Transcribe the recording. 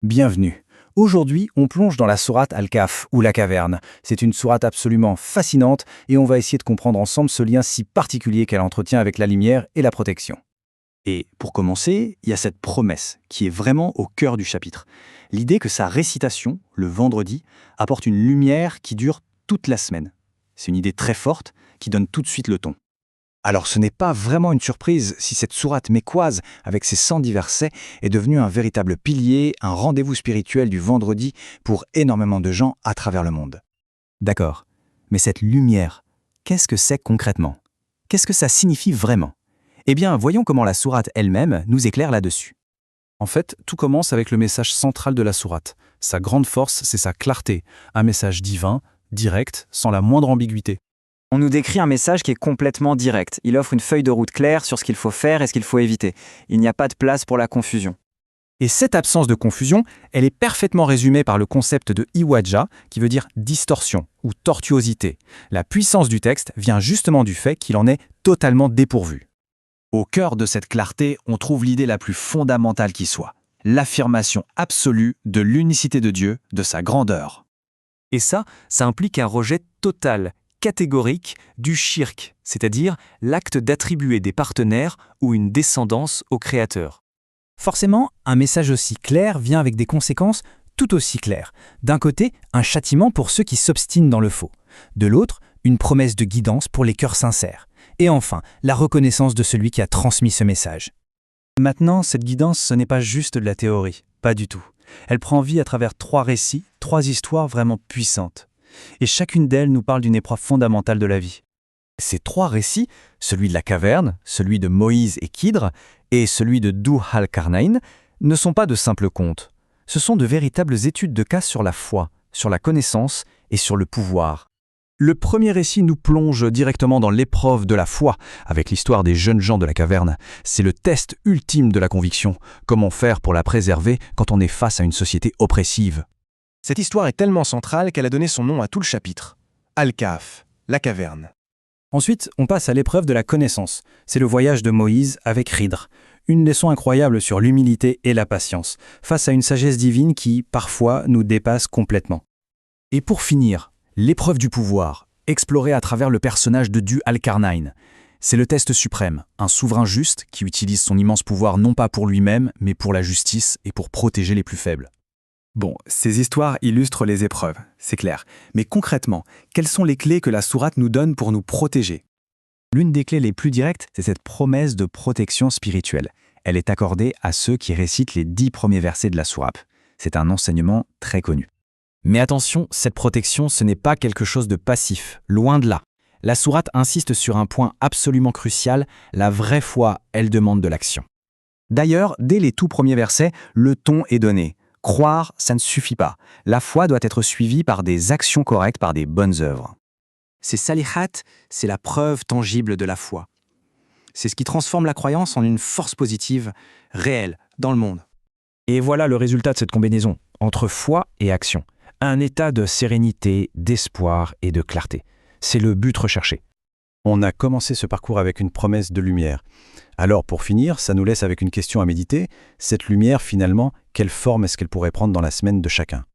Bienvenue. Aujourd'hui, on plonge dans la sourate Al-Kahf, ou la caverne. C'est une sourate absolument fascinante et on va essayer de comprendre ensemble ce lien si particulier qu'elle entretient avec la lumière et la protection. Et pour commencer, il y a cette promesse qui est vraiment au cœur du chapitre. L'idée que sa récitation, le vendredi, apporte une lumière qui dure toute la semaine. C'est une idée très forte qui donne tout de suite le ton. Alors ce n'est pas vraiment une surprise si cette sourate mécoise, avec ses 110 versets, est devenue un véritable pilier, un rendez-vous spirituel du vendredi pour énormément de gens à travers le monde. D'accord. Mais cette lumière, qu'est-ce que c'est concrètement? Qu'est-ce que ça signifie vraiment? Eh bien, voyons comment la sourate elle-même nous éclaire là-dessus. En fait, tout commence avec le message central de la sourate. Sa grande force, c'est sa clarté, un message divin, direct, sans la moindre ambiguïté. On nous décrit un message qui est complètement direct. Il offre une feuille de route claire sur ce qu'il faut faire et ce qu'il faut éviter. Il n'y a pas de place pour la confusion. Et cette absence de confusion, elle est parfaitement résumée par le concept de iwaja, qui veut dire distorsion ou tortuosité. La puissance du texte vient justement du fait qu'il en est totalement dépourvu. Au cœur de cette clarté, on trouve l'idée la plus fondamentale qui soit, l'affirmation absolue de l'unicité de Dieu, de sa grandeur. Et ça implique un rejet total, catégorique, du shirk, c'est-à-dire l'acte d'attribuer des partenaires ou une descendance au Créateur. Forcément, un message aussi clair vient avec des conséquences tout aussi claires. D'un côté, un châtiment pour ceux qui s'obstinent dans le faux. De l'autre, une promesse de guidance pour les cœurs sincères. Et enfin, la reconnaissance de celui qui a transmis ce message. Maintenant, cette guidance, ce n'est pas juste de la théorie, pas du tout. Elle prend vie à travers 3 récits, 3 histoires vraiment puissantes. Et chacune d'elles nous parle d'une épreuve fondamentale de la vie. Ces 3 récits, celui de la caverne, celui de Moïse et Kidr, et celui de Dhu al-Qarnayn, ne sont pas de simples contes. Ce sont de véritables études de cas sur la foi, sur la connaissance et sur le pouvoir. Le premier récit nous plonge directement dans l'épreuve de la foi, avec l'histoire des jeunes gens de la caverne. C'est le test ultime de la conviction. Comment faire pour la préserver quand on est face à une société oppressive? Cette histoire est tellement centrale qu'elle a donné son nom à tout le chapitre. Al-Kahf, la caverne. Ensuite, on passe à l'épreuve de la connaissance. C'est le voyage de Moïse avec Khidr. Une leçon incroyable sur l'humilité et la patience, face à une sagesse divine qui, parfois, nous dépasse complètement. Et pour finir, l'épreuve du pouvoir, explorée à travers le personnage de Dhu al-Qarnayn. C'est le test suprême, un souverain juste qui utilise son immense pouvoir non pas pour lui-même, mais pour la justice et pour protéger les plus faibles. Bon, ces histoires illustrent les épreuves, c'est clair. Mais concrètement, quelles sont les clés que la sourate nous donne pour nous protéger? L'une des clés les plus directes, c'est cette promesse de protection spirituelle. Elle est accordée à ceux qui récitent les 10 premiers versets de la sourate. C'est un enseignement très connu. Mais attention, cette protection, ce n'est pas quelque chose de passif, loin de là. La sourate insiste sur un point absolument crucial, la vraie foi, elle demande de l'action. D'ailleurs, dès les tout premiers versets, le ton est donné. Croire, ça ne suffit pas. La foi doit être suivie par des actions correctes, par des bonnes œuvres. Ces salihat, c'est la preuve tangible de la foi. C'est ce qui transforme la croyance en une force positive, réelle, dans le monde. Et voilà le résultat de cette combinaison, entre foi et action. Un état de sérénité, d'espoir et de clarté. C'est le but recherché. On a commencé ce parcours avec une promesse de lumière. Alors, pour finir, ça nous laisse avec une question à méditer. Cette lumière, finalement, quelle forme est-ce qu'elle pourrait prendre dans la semaine de chacun?